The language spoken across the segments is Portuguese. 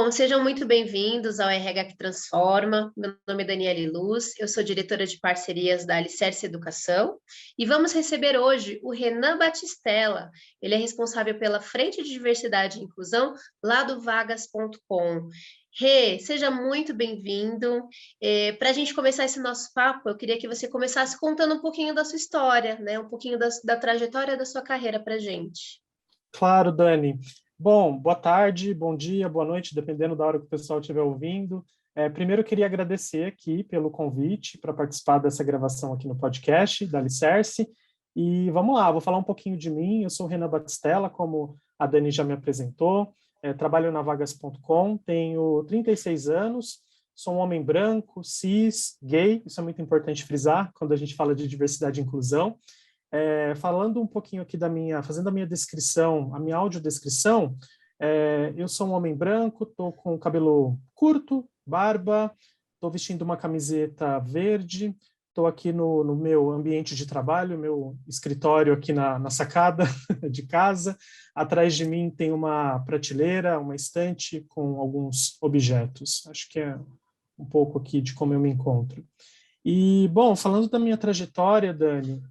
Bom, sejam muito bem-vindos ao RH que Transforma. Meu nome é Daniele Luz, eu sou diretora de parcerias da Alicerce Educação e vamos receber hoje o Renan Batistella. Ele é responsável pela Frente de Diversidade e Inclusão lá do Vagas.com. Rê, seja muito bem-vindo. Para a gente começar esse nosso papo, eu queria que você começasse contando um pouquinho da sua história, né? Um pouquinho da trajetória da sua carreira para a gente. Claro, Dani. Bom, boa tarde, bom dia, boa noite, dependendo da hora que o pessoal estiver ouvindo. Primeiro, eu queria agradecer aqui pelo convite para participar dessa gravação aqui no podcast da Alicerce. E vamos lá, vou falar um pouquinho de mim. Eu sou o Renan Batistella, como a Dani já me apresentou. Trabalho na Vagas.com, tenho 36 anos, sou um homem branco, cis, gay. Isso é muito importante frisar quando a gente fala de diversidade e inclusão. Falando um pouquinho aqui fazendo a minha descrição, a minha audiodescrição, eu sou um homem branco, estou com o cabelo curto, barba, estou vestindo uma camiseta verde, estou aqui no meu ambiente de trabalho, meu escritório aqui na sacada de casa. Atrás de mim tem uma prateleira, uma estante com alguns objetos. Acho que é um pouco aqui de como eu me encontro. E, bom, falando da minha trajetória, Dani,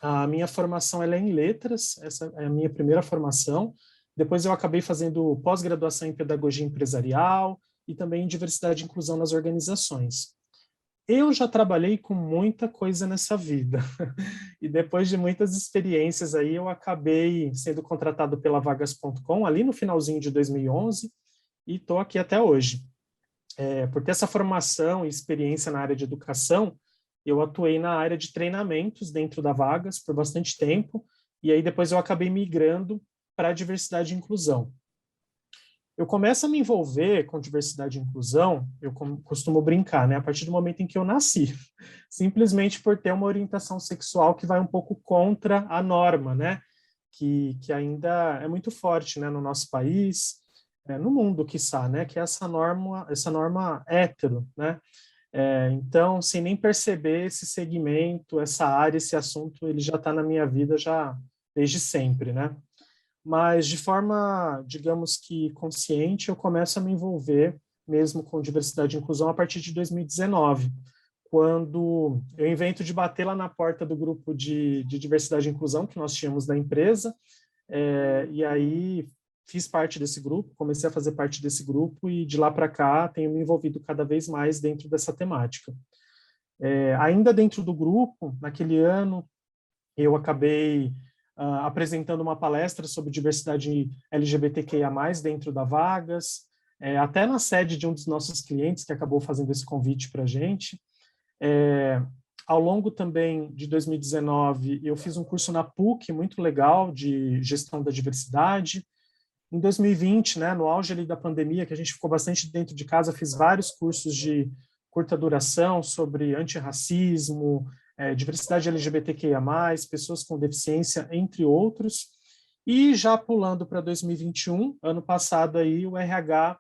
a minha formação ela é em letras, essa é a minha primeira formação. Depois eu acabei fazendo pós-graduação em pedagogia empresarial e também em diversidade e inclusão nas organizações. Eu já trabalhei com muita coisa nessa vida. E depois de muitas experiências aí, eu acabei sendo contratado pela Vagas.com ali no finalzinho de 2011 e estou aqui até hoje. Por ter essa formação e experiência na área de educação, eu atuei na área de treinamentos dentro da Vagas por bastante tempo, e aí depois eu acabei migrando para a diversidade e inclusão. Eu começo a me envolver com diversidade e inclusão, eu costumo brincar, né, a partir do momento em que eu nasci, simplesmente por ter uma orientação sexual que vai um pouco contra a norma, né, que ainda é muito forte, né, no nosso país, no mundo, quiçá, né, que é essa norma hétero, né. Então, sem nem perceber esse segmento, essa área, esse assunto, ele já está na minha vida já desde sempre, né? Mas de forma, digamos que consciente, eu começo a me envolver mesmo com diversidade e inclusão a partir de 2019, quando eu invento de bater lá na porta do grupo de diversidade e inclusão que nós tínhamos da empresa, e aí fiz parte desse grupo, comecei a fazer parte desse grupo e de lá para cá tenho me envolvido cada vez mais dentro dessa temática. Ainda dentro do grupo, naquele ano, eu acabei apresentando uma palestra sobre diversidade LGBTQIA+, dentro da Vagas, até na sede de um dos nossos clientes, que acabou fazendo esse convite para a gente. Ao longo também de 2019, eu fiz um curso na PUC, muito legal, de gestão da diversidade. Em 2020, né, no auge ali da pandemia, que a gente ficou bastante dentro de casa, fiz vários cursos de curta duração sobre antirracismo, diversidade LGBTQIA+, pessoas com deficiência, entre outros. E já pulando para 2021, ano passado aí, o RH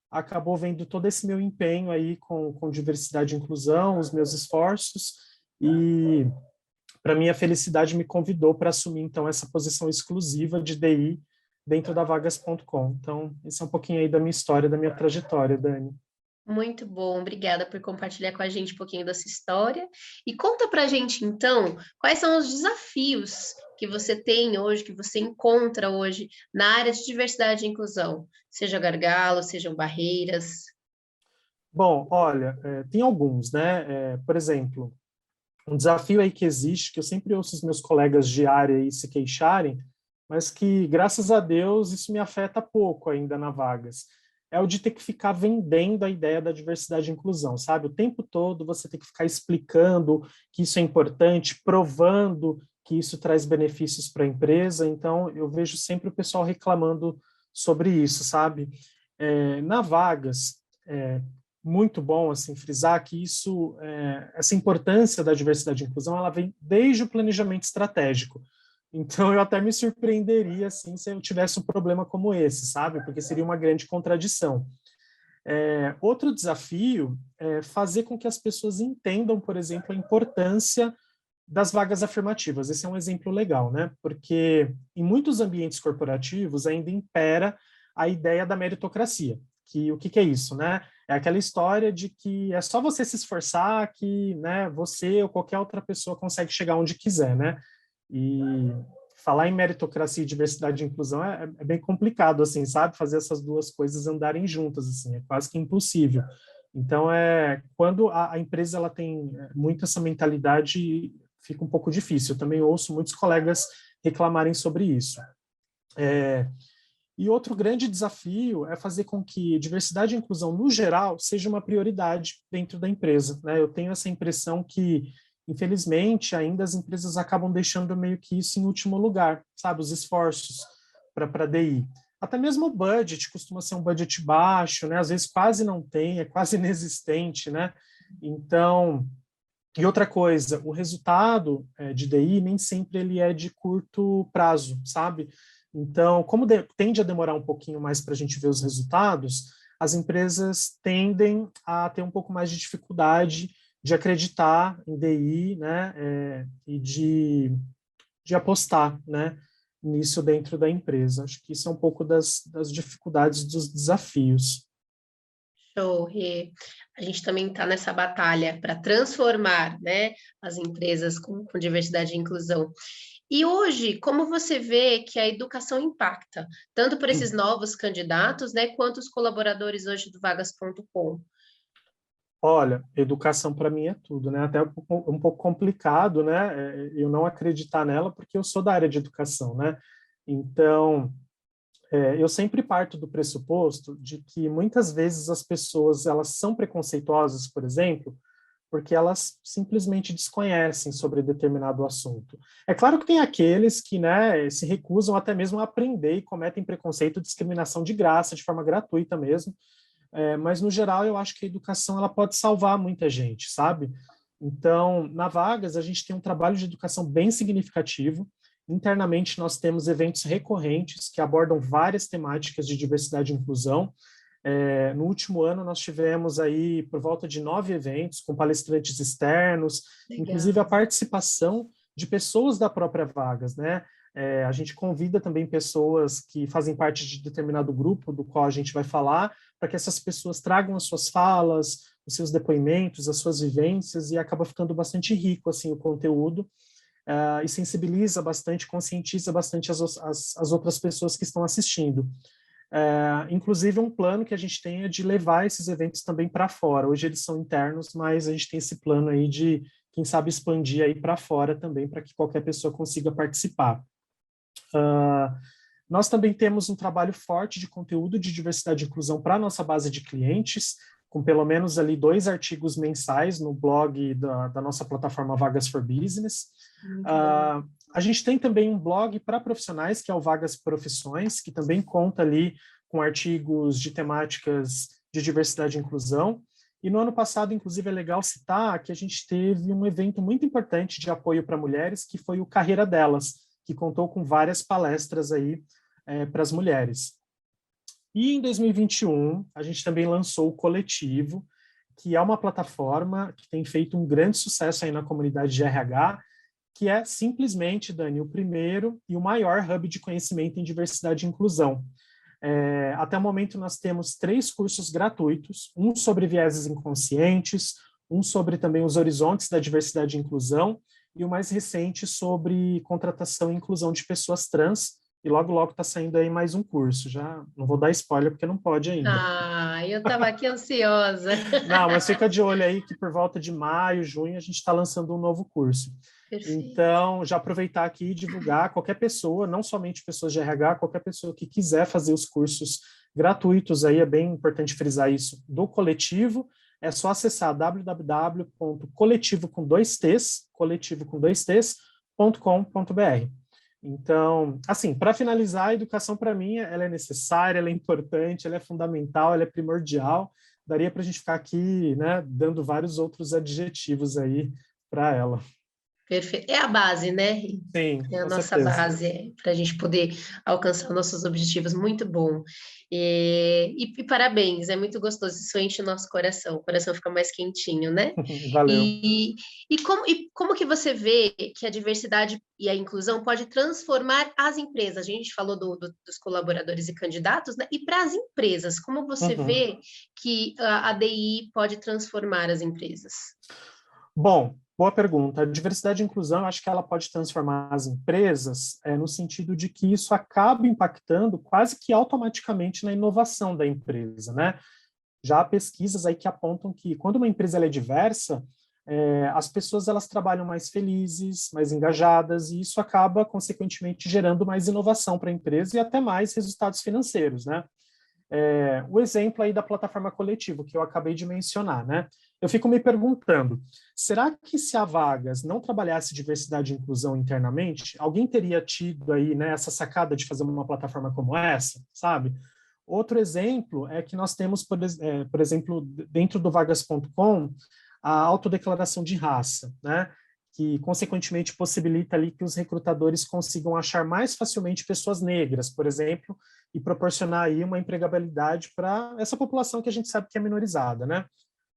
acabou vendo todo esse meu empenho aí com diversidade e inclusão, os meus esforços, e para minha felicidade me convidou para assumir então essa posição exclusiva de DI dentro da Vagas.com. Então, esse é um pouquinho aí da minha história, da minha trajetória, Dani. Muito bom, obrigada por compartilhar com a gente um pouquinho dessa história. E conta pra gente, então, quais são os desafios que você tem hoje, que você encontra hoje na área de diversidade e inclusão, seja gargalos, sejam barreiras. Bom, olha, tem alguns, né? Por exemplo, um desafio aí que existe, que eu sempre ouço os meus colegas de área aí se queixarem, mas que, graças a Deus, isso me afeta pouco ainda na Vagas. É o de ter que ficar vendendo a ideia da diversidade e inclusão, sabe? O tempo todo você tem que ficar explicando que isso é importante, provando que isso traz benefícios para a empresa. Então, eu vejo sempre o pessoal reclamando sobre isso, sabe? Na Vagas, muito bom assim frisar que essa importância da diversidade e inclusão, ela vem desde o planejamento estratégico. Então, eu até me surpreenderia assim, se eu tivesse um problema como esse, sabe? Porque seria uma grande contradição. Outro desafio é fazer com que as pessoas entendam, por exemplo, a importância das vagas afirmativas. Esse é um exemplo legal, né? Porque em muitos ambientes corporativos ainda impera a ideia da meritocracia, que o que é isso, né? É aquela história de que é só você se esforçar que, né, você ou qualquer outra pessoa consegue chegar onde quiser, né? E falar em meritocracia, diversidade e inclusão é bem complicado, assim, sabe? Fazer essas duas coisas andarem juntas, assim, é quase que impossível. Então, quando a empresa ela tem muito essa mentalidade, fica um pouco difícil. Eu também ouço muitos colegas reclamarem sobre isso. E outro grande desafio é fazer com que diversidade e inclusão, no geral, seja uma prioridade dentro da empresa, né? Eu tenho essa impressão que, infelizmente, ainda as empresas acabam deixando meio que isso em último lugar, sabe? Os esforços para DI. Até mesmo o budget costuma ser um budget baixo, né? Às vezes quase não tem, é quase inexistente, né? Então, e outra coisa, o resultado de DI nem sempre ele é de curto prazo, sabe? Então, como tende a demorar um pouquinho mais para a gente ver os resultados, as empresas tendem a ter um pouco mais de dificuldade de acreditar em DI, né, e de apostar, né, nisso dentro da empresa. Acho que isso é um pouco das dificuldades, dos desafios. Show, Rê. A gente também está nessa batalha para transformar, né, as empresas com diversidade e inclusão. E hoje, como você vê que a educação impacta, tanto por esses novos candidatos, né, quanto os colaboradores hoje do vagas.com? Olha, educação para mim é tudo, né? Até um pouco complicado, né? Eu não acreditar nela porque eu sou da área de educação, né? Então, eu sempre parto do pressuposto de que muitas vezes as pessoas elas são preconceituosas, por exemplo, porque elas simplesmente desconhecem sobre determinado assunto. É claro que tem aqueles que, né, se recusam até mesmo a aprender e cometem preconceito, discriminação de graça, de forma gratuita mesmo. Mas no geral eu acho que a educação ela pode salvar muita gente, sabe? Então, na Vagas a gente tem um trabalho de educação bem significativo. Internamente nós temos eventos recorrentes que abordam várias temáticas de diversidade e inclusão. No último ano nós tivemos aí por volta de 9 eventos com palestrantes externos, Legal. inclusive a participação de pessoas da própria Vagas, né? A gente convida também pessoas que fazem parte de determinado grupo do qual a gente vai falar, para que essas pessoas tragam as suas falas, os seus depoimentos, as suas vivências, e acaba ficando bastante rico assim o conteúdo, e sensibiliza bastante, conscientiza bastante as outras pessoas que estão assistindo. Inclusive um plano que a gente tem é de levar esses eventos também para fora. Hoje eles são internos, mas a gente tem esse plano aí de, quem sabe, expandir aí para fora também, para que qualquer pessoa consiga participar. Nós também temos um trabalho forte de conteúdo de diversidade e inclusão para a nossa base de clientes, com pelo menos ali 2 artigos mensais no blog da nossa plataforma Vagas for Business. A gente tem também um blog para profissionais, que é o Vagas Profissões, que também conta ali com artigos de temáticas de diversidade e inclusão. E no ano passado, inclusive, é legal citar que a gente teve um evento muito importante de apoio para mulheres, que foi o Carreira Delas, que contou com várias palestras aí para as mulheres. E em 2021, a gente também lançou o Coletivo, que é uma plataforma que tem feito um grande sucesso aí na comunidade de RH, que é simplesmente, Dani, o primeiro e o maior hub de conhecimento em diversidade e inclusão. Até o momento, nós temos 3 cursos gratuitos, um sobre vieses inconscientes, um sobre também os horizontes da diversidade e inclusão, e o mais recente sobre contratação e inclusão de pessoas trans, e logo, logo está saindo aí mais um curso. Já não vou dar spoiler, porque não pode ainda. Eu estava aqui ansiosa. Não, mas fica de olho aí que por volta de maio, junho, a gente está lançando um novo curso. Perfeito. Então, já aproveitar aqui e divulgar qualquer pessoa, não somente pessoas de RH, qualquer pessoa que quiser fazer os cursos gratuitos, aí é bem importante frisar isso, do Coletivo, é só acessar www.coletivo.com.br. Então, assim, para finalizar, a educação para mim ela é necessária, ela é importante, ela é fundamental, ela é primordial. Daria para a gente ficar aqui, né, dando vários outros adjetivos aí para ela. Perfeito. É a base, né? Sim, É a com nossa certeza. base para a gente poder alcançar nossos objetivos. Muito bom. E parabéns, é muito gostoso. Isso enche o nosso coração. O coração fica mais quentinho, né? Valeu. E como que você vê que a diversidade e a inclusão pode transformar as empresas? A gente falou dos colaboradores e candidatos, né? E para as empresas, como você Uhum. vê que a DI pode transformar as empresas? Bom, boa pergunta. A diversidade e inclusão, eu acho que ela pode transformar as empresas no sentido de que isso acaba impactando quase que automaticamente na inovação da empresa, né? Já há pesquisas aí que apontam que quando uma empresa ela é diversa, as pessoas elas trabalham mais felizes, mais engajadas, e isso acaba, consequentemente, gerando mais inovação para a empresa e até mais resultados financeiros, né? O exemplo aí da plataforma coletiva, que eu acabei de mencionar, né? Eu fico me perguntando, será que se a Vagas não trabalhasse diversidade e inclusão internamente, alguém teria tido aí, né, essa sacada de fazer uma plataforma como essa, sabe? Outro exemplo é que nós temos, por exemplo, dentro do vagas.com, a autodeclaração de raça, né? Que, consequentemente, possibilita ali que os recrutadores consigam achar mais facilmente pessoas negras, por exemplo, e proporcionar aí uma empregabilidade para essa população que a gente sabe que é minorizada, né?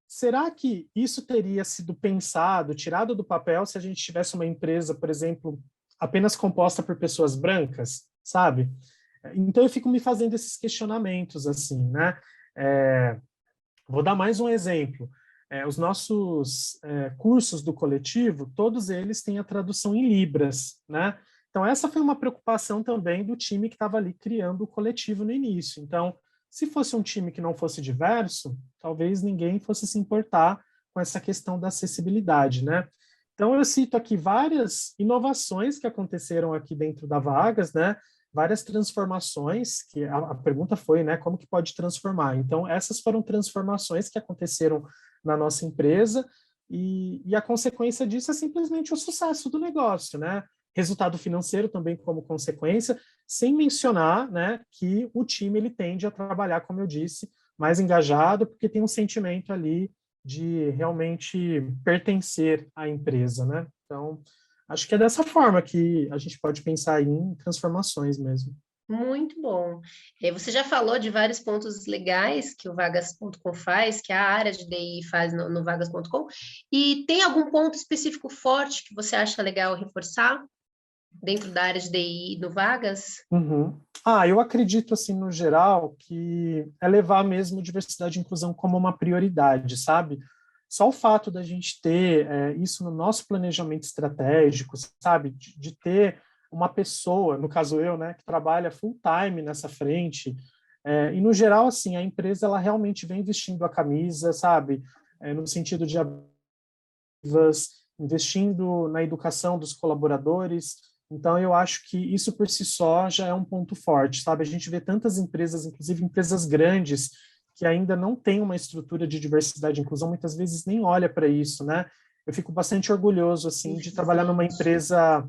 Será que isso teria sido pensado, tirado do papel, se a gente tivesse uma empresa, por exemplo, apenas composta por pessoas brancas, sabe? Então eu fico me fazendo esses questionamentos assim, né? É, Vou dar mais um exemplo. Os nossos cursos do coletivo, todos eles têm a tradução em libras, né? Então essa foi uma preocupação também do time que estava ali criando o coletivo no início. Então, se fosse um time que não fosse diverso, talvez ninguém fosse se importar com essa questão da acessibilidade, né? Então eu cito aqui várias inovações que aconteceram aqui dentro da Vagas, né? Várias transformações, que a pergunta foi, né, como que pode transformar? Então, essas foram transformações que aconteceram na nossa empresa e a consequência disso é simplesmente o sucesso do negócio, né? Resultado financeiro também como consequência, sem mencionar, né, que o time ele tende a trabalhar, como eu disse, mais engajado, porque tem um sentimento ali de realmente pertencer à empresa, né? Então, acho que é dessa forma que a gente pode pensar em transformações mesmo. Muito bom. Você já falou de vários pontos legais que o Vagas.com faz, que a área de DI faz no Vagas.com, e tem algum ponto específico forte que você acha legal reforçar dentro da área de DI no Vagas? Uhum. Eu acredito, assim, no geral, que é levar mesmo diversidade e inclusão como uma prioridade, sabe? Só o fato da gente ter isso no nosso planejamento estratégico, sabe? De ter uma pessoa, no caso eu, né, que trabalha full time nessa frente, e no geral, assim, a empresa, ela realmente vem vestindo a camisa, sabe? No sentido de investindo na educação dos colaboradores. Então, eu acho que isso por si só já é um ponto forte, sabe? A gente vê tantas empresas, inclusive empresas grandes, que ainda não têm uma estrutura de diversidade e inclusão, muitas vezes nem olha para isso, né? Eu fico bastante orgulhoso, assim, de trabalhar numa Infelizmente. empresa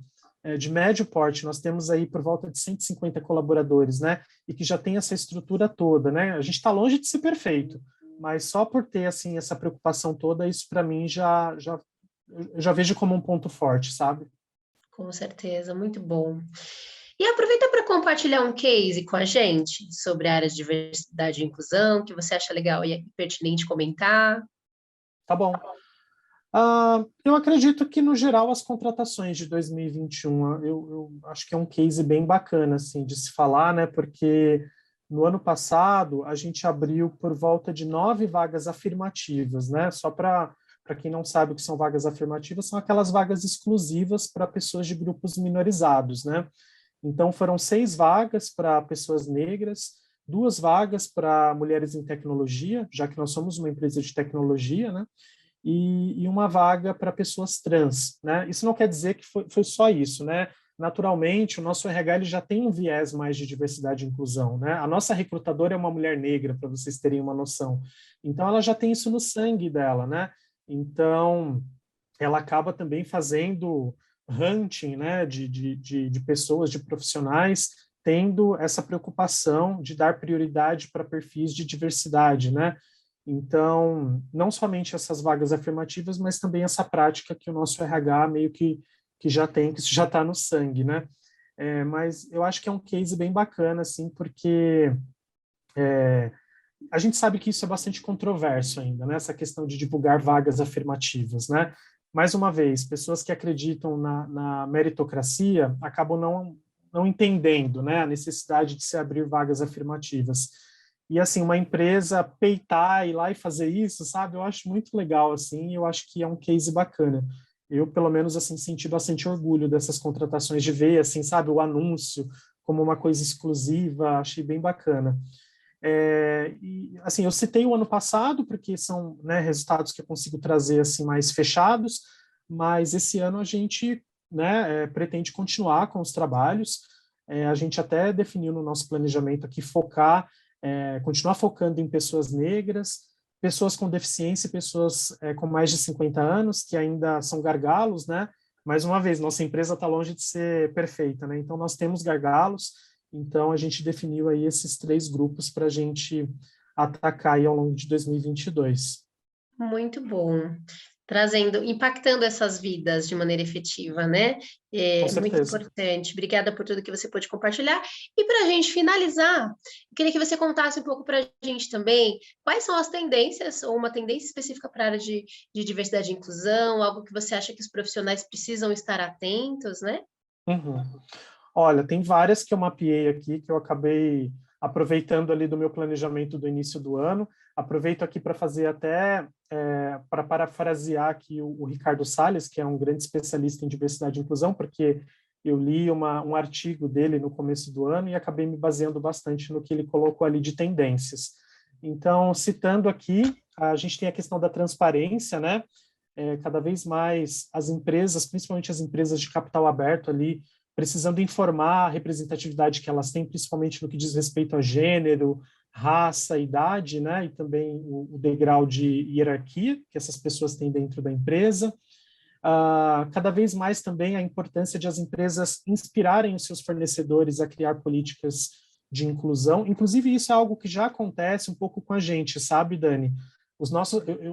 de médio porte. Nós temos aí por volta de 150 colaboradores, né? E que já tem essa estrutura toda, né? A gente está longe de ser perfeito, mas só por ter, assim, essa preocupação toda, isso para mim eu já vejo como um ponto forte, sabe? Com certeza, muito bom. E aproveita para compartilhar um case com a gente sobre a área de diversidade e inclusão, que você acha legal e pertinente comentar. Tá bom. Eu acredito que, no geral, as contratações de 2021, eu acho que é um case bem bacana, assim, de se falar, né? Porque no ano passado, a gente abriu por volta de 9 vagas afirmativas, né? Só para quem não sabe o que são vagas afirmativas, são aquelas vagas exclusivas para pessoas de grupos minorizados, né? Então, foram 6 vagas para pessoas negras, 2 vagas para mulheres em tecnologia, já que nós somos uma empresa de tecnologia, né? E uma vaga para pessoas trans, né? Isso não quer dizer que foi só isso, né? Naturalmente, o nosso RH ele já tem um viés mais de diversidade e inclusão, né? A nossa recrutadora é uma mulher negra, para vocês terem uma noção. Então, ela já tem isso no sangue dela, né? Então, ela acaba também fazendo hunting, né, de pessoas, de profissionais, tendo essa preocupação de dar prioridade para perfis de diversidade, né? Então, não somente essas vagas afirmativas, mas também essa prática que o nosso RH meio que já tem, que isso já está no sangue, né? Mas eu acho que é um case bem bacana, assim, porque a gente sabe que isso é bastante controverso ainda, né? Essa questão de divulgar vagas afirmativas, né? Mais uma vez, pessoas que acreditam na meritocracia acabam não entendendo, né, a necessidade de se abrir vagas afirmativas. E, assim, uma empresa peitar, ir lá e fazer isso, sabe? Eu acho muito legal, assim, eu acho que é um case bacana. Eu, pelo menos, assim, senti bastante orgulho dessas contratações, de ver, assim, sabe, o anúncio como uma coisa exclusiva, achei bem bacana. E, assim, eu citei o ano passado, porque são, né, resultados que eu consigo trazer, assim, mais fechados, mas esse ano a gente, né, pretende continuar com os trabalhos. A gente até definiu no nosso planejamento aqui continuar focando em pessoas negras, pessoas com deficiência, pessoas com mais de 50 anos, que ainda são gargalos, né? Mais uma vez, nossa empresa está longe de ser perfeita, né? Então, nós temos gargalos, então a gente definiu aí esses 3 grupos para a gente atacar aí ao longo de 2022. Muito bom. Impactando essas vidas de maneira efetiva, né? Com É muito certeza. importante. Obrigada por tudo que você pôde compartilhar. E para a gente finalizar, eu queria que você contasse um pouco para a gente também quais são as tendências, ou uma tendência específica para a área de diversidade e inclusão, algo que você acha que os profissionais precisam estar atentos, né? Uhum. Olha, tem várias que eu mapeei aqui, que eu acabei aproveitando ali do meu planejamento do início do ano. Aproveito aqui para fazer até, para parafrasear aqui o Ricardo Salles, que é um grande especialista em diversidade e inclusão, porque eu li um artigo dele no começo do ano e acabei me baseando bastante no que ele colocou ali de tendências. Então, citando aqui, a gente tem a questão da transparência, né? Cada vez mais as empresas, principalmente as empresas de capital aberto ali, precisando informar a representatividade que elas têm, principalmente no que diz respeito a gênero, raça, idade, né, e também o degrau de hierarquia que essas pessoas têm dentro da empresa. Cada vez mais também a importância de as empresas inspirarem os seus fornecedores a criar políticas de inclusão. Inclusive, isso é algo que já acontece um pouco com a gente, sabe, Dani?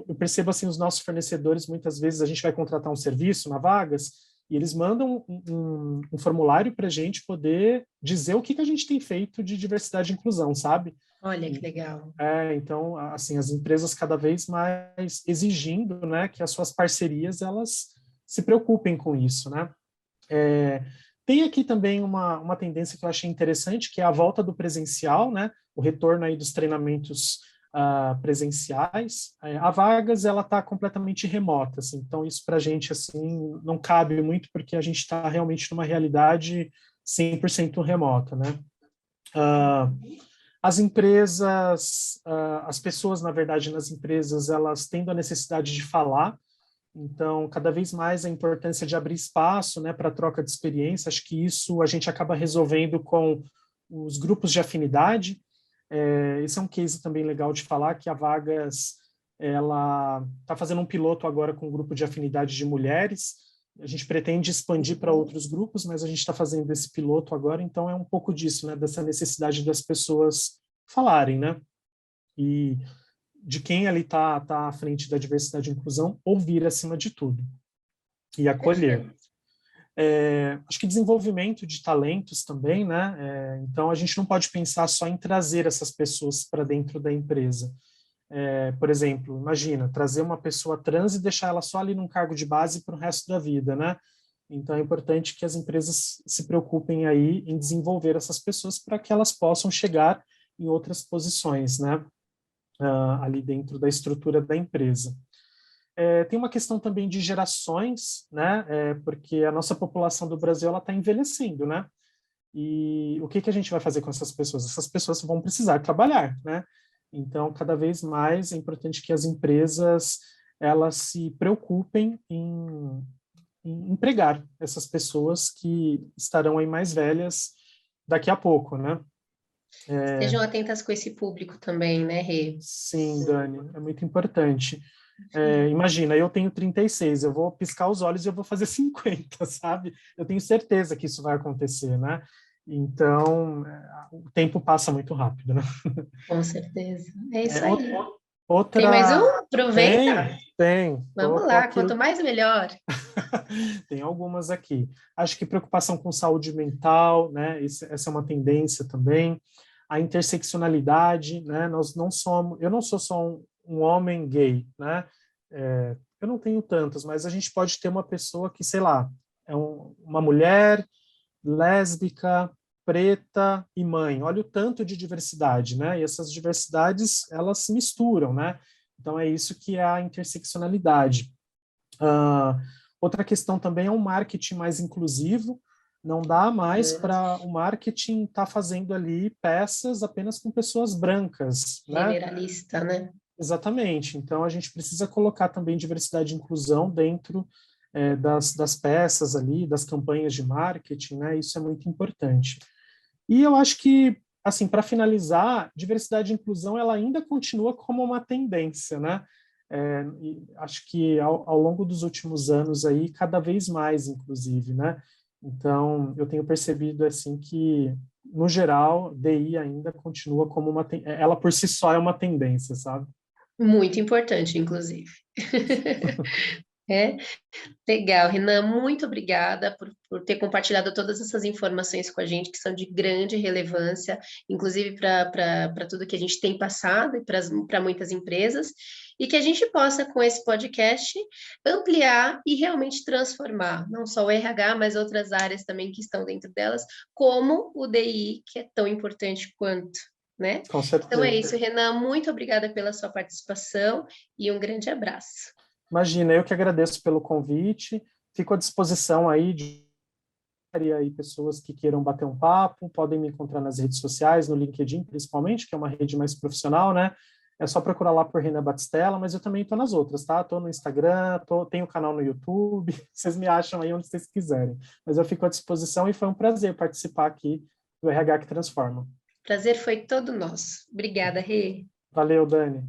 Eu percebo assim, os nossos fornecedores, muitas vezes a gente vai contratar um serviço na Vagas, e eles mandam um formulário para a gente poder dizer o que a gente tem feito de diversidade e inclusão, sabe? Olha que legal. Então, assim, as empresas cada vez mais exigindo, né, que as suas parcerias, elas se preocupem com isso, né? Tem aqui também uma tendência que eu achei interessante, que é a volta do presencial, né? O retorno aí dos treinamentos presenciais. A Vagas, ela está completamente remota, assim, então isso para a gente, assim, não cabe muito, porque a gente está realmente numa realidade 100% remota, né? As empresas, as pessoas, na verdade, nas empresas, elas tendo a necessidade de falar, então, cada vez mais a importância de abrir espaço, né, para troca de experiência. Acho que isso a gente acaba resolvendo com os grupos de afinidade. Esse é um case também legal de falar, que a Vagas, ela está fazendo um piloto agora com um grupo de afinidade de mulheres. A gente pretende expandir para outros grupos, mas a gente está fazendo esse piloto agora, então é um pouco disso, né, dessa necessidade das pessoas falarem, né? E de quem ali está à frente da diversidade e inclusão, ouvir acima de tudo e acolher. Perfeito. Acho que desenvolvimento de talentos também, né? Então, a gente não pode pensar só em trazer essas pessoas para dentro da empresa. Por exemplo, imagina, trazer uma pessoa trans e deixar ela só ali num cargo de base para o resto da vida, né? Então, é importante que as empresas se preocupem aí em desenvolver essas pessoas para que elas possam chegar em outras posições, né? Ali dentro da estrutura da empresa. Tem uma questão também de gerações, né? Porque a nossa população do Brasil ela está envelhecendo, né? E o que a gente vai fazer com essas pessoas? Essas pessoas vão precisar trabalhar, né? Então, cada vez mais é importante que as empresas elas se preocupem em empregar essas pessoas que estarão aí mais velhas daqui a pouco, né? Estejam atentas com esse público também, né, Rê? Sim, Dani, é muito importante. Imagina, eu tenho 36, eu vou piscar os olhos e eu vou fazer 50, sabe? Eu tenho certeza que isso vai acontecer, né? Então, o tempo passa muito rápido, né? Com certeza. É isso É, aí. Outra... Tem mais um? Aproveita. Tem. Vamos lá, quanto mais melhor. Tem algumas aqui. Acho que preocupação com saúde mental, né? Essa é uma tendência também. A interseccionalidade, né? Eu não sou só um homem gay, né? Eu não tenho tantos, mas a gente pode ter uma pessoa que, sei lá, uma mulher lésbica, preta e mãe. Olha o tanto de diversidade, né? E essas diversidades, elas se misturam, né? Então é isso que é a interseccionalidade. Outra questão também é um marketing mais inclusivo. Não dá mais para o marketing estar fazendo ali peças apenas com pessoas brancas, né? Generalista, né? Exatamente. Então, a gente precisa colocar também diversidade e inclusão dentro das peças ali, das campanhas de marketing, né? Isso é muito importante. E eu acho que, assim, para finalizar, diversidade e inclusão, ela ainda continua como uma tendência, né? E acho que ao longo dos últimos anos aí, cada vez mais, inclusive, né? Então, eu tenho percebido, assim, que, no geral, DI ainda continua como ela por si só é uma tendência, sabe? Muito importante, inclusive. É, legal, Renan, muito obrigada por ter compartilhado todas essas informações com a gente, que são de grande relevância, inclusive para tudo que a gente tem passado e para muitas empresas, e que a gente possa, com esse podcast, ampliar e realmente transformar, não só o RH, mas outras áreas também que estão dentro delas, como o DI, que é tão importante quanto. Né? Com Então é certeza. isso, Renan, muito obrigada pela sua participação e um grande abraço. Imagina, eu que agradeço pelo convite, fico à disposição aí aí pessoas que queiram bater um papo, podem me encontrar nas redes sociais, no LinkedIn principalmente, que é uma rede mais profissional, né? É só procurar lá por Renan Batistella, mas eu também estou nas outras, tá? Estou no Instagram, tenho um canal no YouTube, vocês me acham aí onde vocês quiserem. Mas eu fico à disposição e foi um prazer participar aqui do RH que Transforma. Prazer foi todo nosso. Obrigada, Rê. Valeu, Dani.